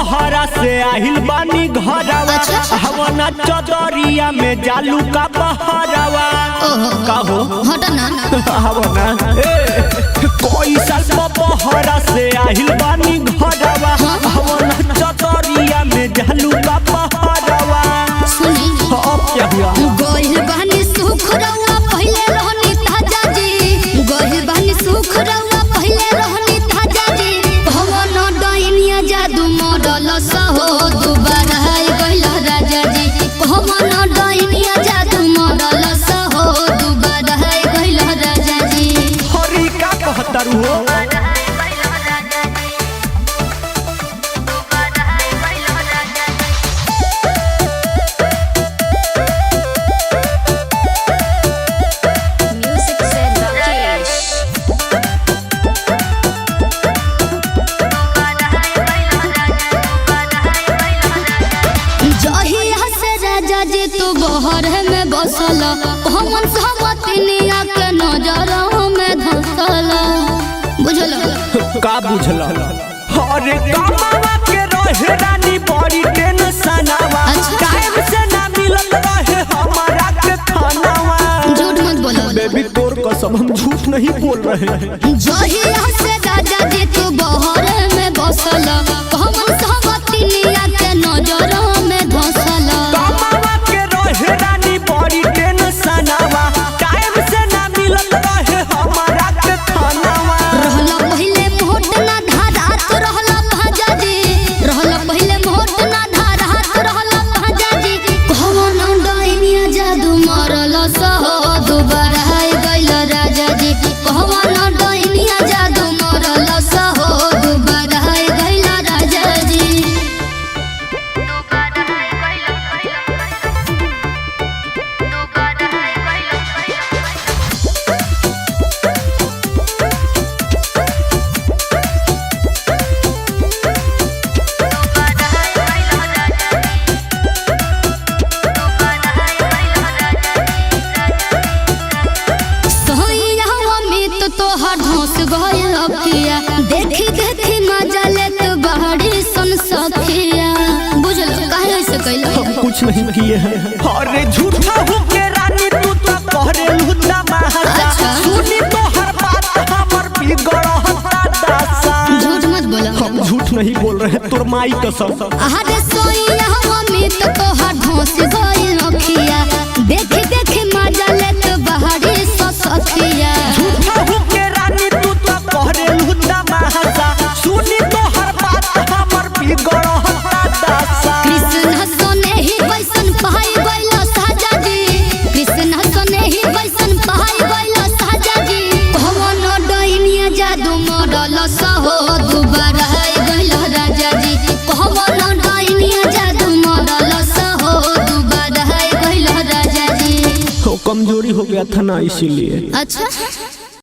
बहरा से आहिल बानी घरवा हवना चदरिया में जालू का बहरावा कहो हटना हवना कोई साल बहरा से आहिल बानी घरवा हवना चदरिया में जालू का बहरावा सुनी अब क्या हुआ गोहिल बहनी सुख रहुआ पहले रहनी ताजा जी गोहिल बहनी सुख रहुआ पहले रहनी ताजा जी भवन डाइनिया जादू मॉडल सहो दोबारा है गइला राजा जी भवन डाइनिया जादू मॉडल सहो दोबारा है गइला राजा जी हरी का कहतरू हो तू बहर में बसल हमन सहमतिनिया के नजर में धसल बुझल का बुझल अरे कामवा के रहे रानी बड़ी टेंशनवा टाइम से ना मिलत रहे हमारा के खानावा झूठ मत बोलो बेबी तोर कसम हम झूठ नहीं बोल रहे जहिया से राजा जी तू बहर में बसल हमन सहमतिनिया के नजर में धसल रानी बड़ी टेंशनवा टाइम से ना मिलत रहे हमारा के खानावा रहला पहले मोट ना धारात रहला भाजा जी रहला पहले मोट ना धारात रहला भाजा जी कौन डाइनिया जादू मारल सहो दोबारा है गइल राजा जी कौन डाइनिया जादू मारल सहो दोबारा है गइल राजा जी तोहर धोस गइल अखिया देखी देखी मजा लेत बहड़ी सन सखिया बुझल काहे ऐसे कइला कुछ नहीं किए हैं अरे झूठा हो के रानी तू तो कहरे लुटा महाजा सुनी तो हर बात हमर बिगड़ता दासा झूठ मत बोला हम झूठ नहीं बोल रहे तोर माई कसम अरे सोइया हमी तो तोहर धोस गइल अखिया देखी देखी मजा लेत बहड़ी सन सखिया झूठा हो के रानी तू तो कहरे लुटा महाजा सुनी तो हर बात हमर बिगड़ता दासा कृष्ण सोने ही वैसन पहाई गइल साजा जी कृष्ण सोने ही वैसन पहाई गइल साजा जी भवन डाइनिया जादू मॉडल सहो दोबारा है गइल राजा जी भवन डाइनिया जादू मॉडल सहो दोबारा है गइल राजा जी कमजोरी हो गया था ना इसीलिए अच्छा